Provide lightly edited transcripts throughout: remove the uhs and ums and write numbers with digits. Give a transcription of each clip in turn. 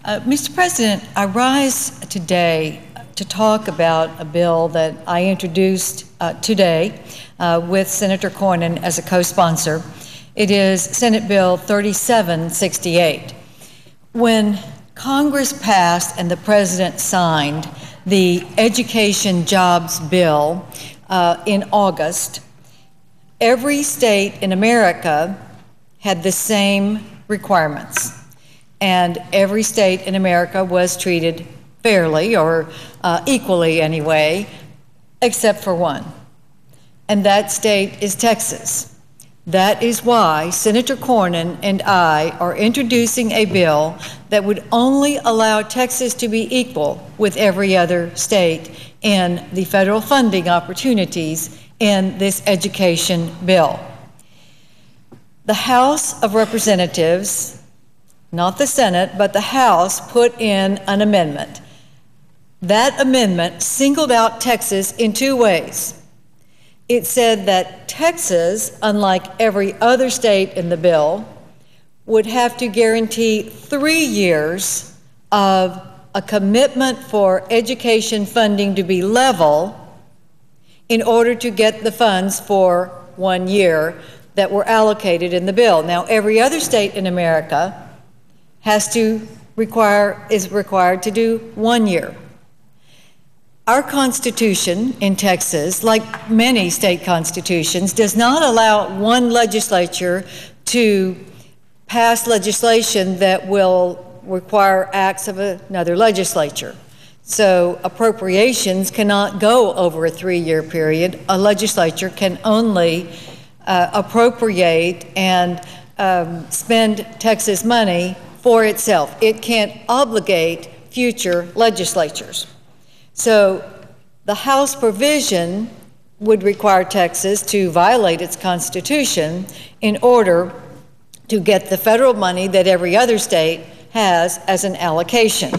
Mr. President, I rise today to talk about a bill that I introduced today with Senator Cornyn as a co-sponsor. It is Senate Bill 3768. When Congress passed and the President signed the Education Jobs Bill in August, every state in America had the same requirements. And every state in America was treated fairly, or equally anyway, except for one. And that state is Texas. That is why Senator Cornyn and I are introducing a bill that would only allow Texas to be equal with every other state in the federal funding opportunities in this education bill. The House of Representatives, not the Senate, but the House, put in an amendment. That amendment singled out Texas in two ways. It said that Texas, unlike every other state in the bill, would have to guarantee 3 years of a commitment for education funding to be level in order to get the funds for 1 year that were allocated in the bill. Now, every other state in America is required to do 1 year. Our Constitution in Texas, like many state constitutions, does not allow one legislature to pass legislation that will require acts of another legislature. So appropriations cannot go over a 3-year period. A legislature can only appropriate and spend Texas money for itself. It can't obligate future legislatures. So the House provision would require Texas to violate its Constitution in order to get the federal money that every other state has as an allocation.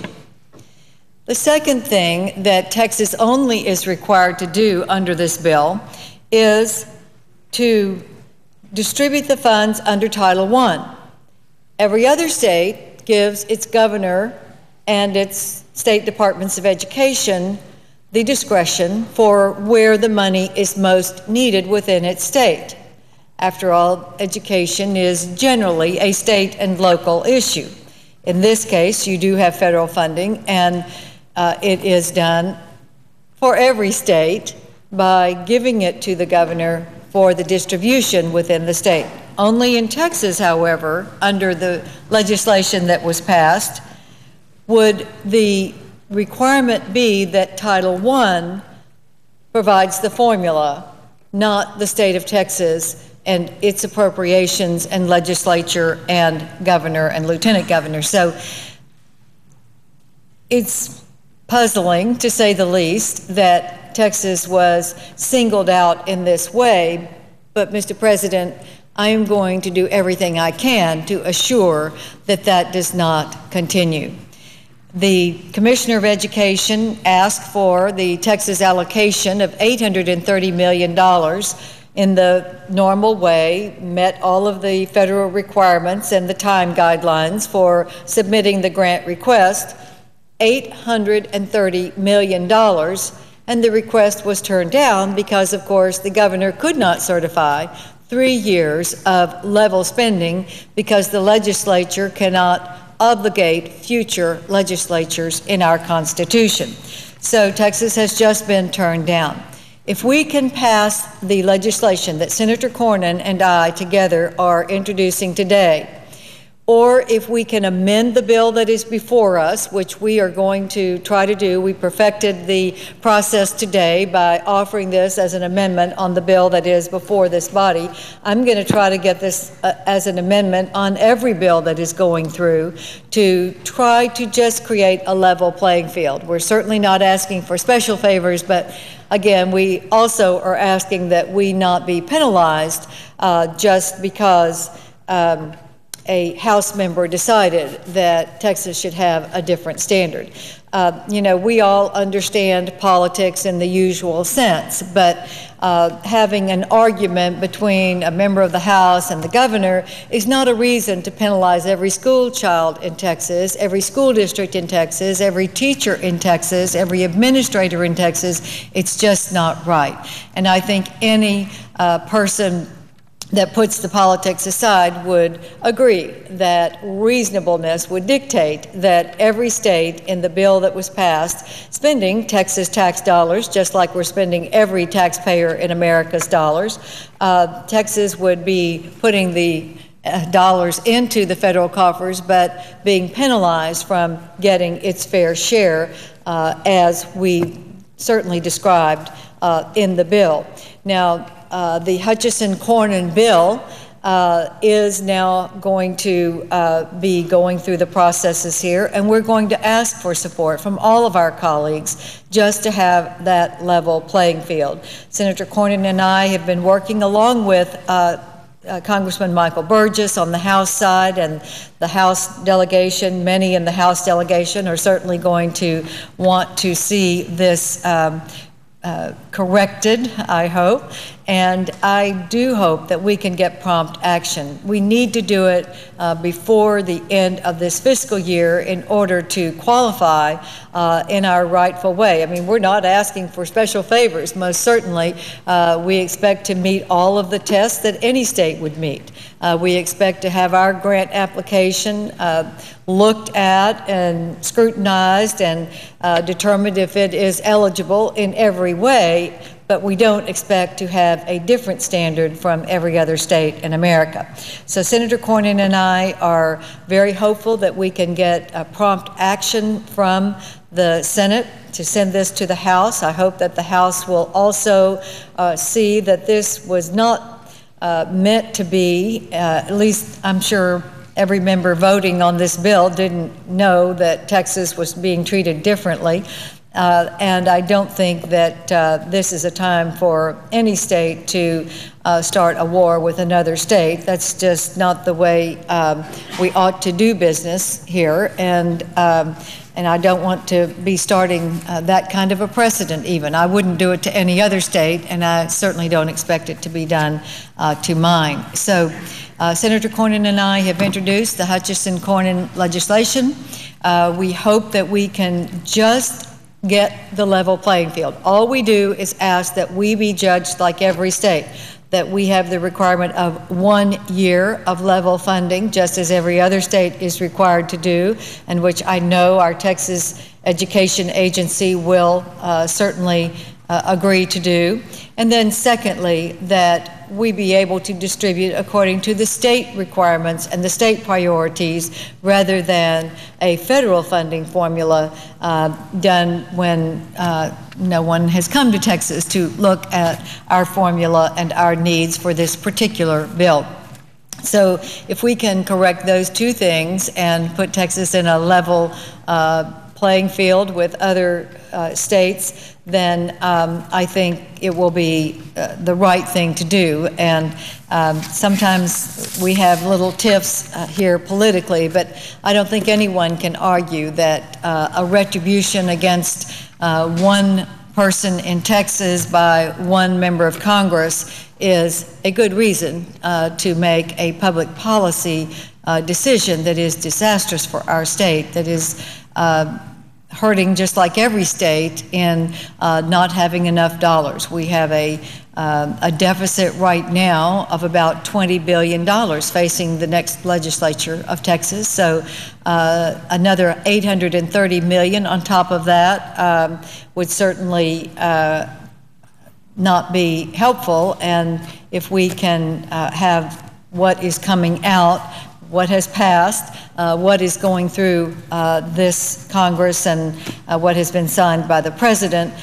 The second thing that Texas only is required to do under this bill is to distribute the funds under Title I. Every other state gives its governor and its state departments of education the discretion for where the money is most needed within its state. After all, education is generally a state and local issue. In this case, you do have federal funding, and it is done for every state by giving it to the governor for the distribution within the state. Only in Texas, however, under the legislation that was passed, would the requirement be that Title I provides the formula, not the state of Texas and its appropriations and legislature and governor and lieutenant governor. So it's puzzling, to say the least, that Texas was singled out in this way. But, Mr. President, I am going to do everything I can to assure that that does not continue. The Commissioner of Education asked for the Texas allocation of $830 million in the normal way, met all of the federal requirements and the time guidelines for submitting the grant request, $830 million, and the request was turned down because, of course, the governor could not certify 3 years of level spending because the legislature cannot obligate future legislatures in our Constitution. So Texas has just been turned down. If we can pass the legislation that Senator Cornyn and I together are introducing today, or if we can amend the bill that is before us, which we are going to try to do. We perfected the process today by offering this as an amendment on the bill that is before this body. I'm going to try to get this as an amendment on every bill that is going through to try to just create a level playing field. We're certainly not asking for special favors, but again, we also are asking that we not be penalized just because a House member decided that Texas should have a different standard. You know, we all understand politics in the usual sense, but having an argument between a member of the House and the governor is not a reason to penalize every school child in Texas, every school district in Texas, every teacher in Texas, every administrator in Texas. It's just not right. And I think any person that puts the politics aside would agree that reasonableness would dictate that every state in the bill that was passed spending Texas tax dollars, just like we're spending every taxpayer in America's dollars, Texas would be putting the dollars into the federal coffers, but being penalized from getting its fair share, as we certainly described in the bill. Now, the Hutchison-Cornyn bill is now going to be going through the processes here, and we're going to ask for support from all of our colleagues just to have that level playing field. Senator Cornyn and I have been working along with Congressman Michael Burgess on the House side, and the House delegation, many in the House delegation are certainly going to want to see this corrected, I hope, and I do hope that we can get prompt action. We need to do it before the end of this fiscal year in order to qualify in our rightful way. I mean, we're not asking for special favors. Most certainly, we expect to meet all of the tests that any state would meet. We expect to have our grant application looked at and scrutinized and determined if it is eligible in every way, but we don't expect to have a different standard from every other state in America. So Senator Cornyn and I are very hopeful that we can get prompt action from the Senate to send this to the House. I hope that the House will also see that this was not meant to be, at least I'm sure every member voting on this bill didn't know that Texas was being treated differently. And I don't think that this is a time for any state to start a war with another state. That's just not the way we ought to do business here. And I don't want to be starting that kind of a precedent even. I wouldn't do it to any other state, and I certainly don't expect it to be done to mine. So Senator Cornyn and I have introduced the Hutchison-Cornyn legislation. We hope that we can just get the level playing field. All we do is ask that we be judged like every state, that we have the requirement of 1 year of level funding, just as every other state is required to do, and which I know our Texas Education Agency will certainly agree to do. And then secondly, that we be able to distribute according to the state requirements and the state priorities rather than a federal funding formula done when no one has come to Texas to look at our formula and our needs for this particular bill. So if we can correct those two things and put Texas in a level playing field with other states, then I think it will be the right thing to do. And sometimes we have little tiffs here politically, but I don't think anyone can argue that a retribution against one person in Texas by one member of Congress is a good reason to make a public policy decision that is disastrous for our state, that is hurting just like every state in not having enough dollars. We have a deficit right now of about $20 billion facing the next legislature of Texas. So another $830 million on top of that would certainly not be helpful. And if we can have what is coming out, what has passed, what is going through this Congress, and what has been signed by the President,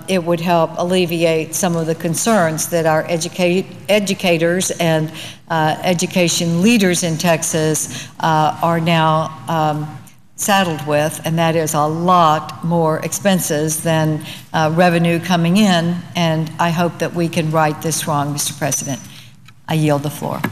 it would help alleviate some of the concerns that our educators and education leaders in Texas are now saddled with, and that is a lot more expenses than revenue coming in. And I hope that we can right this wrong, Mr. President. I yield the floor.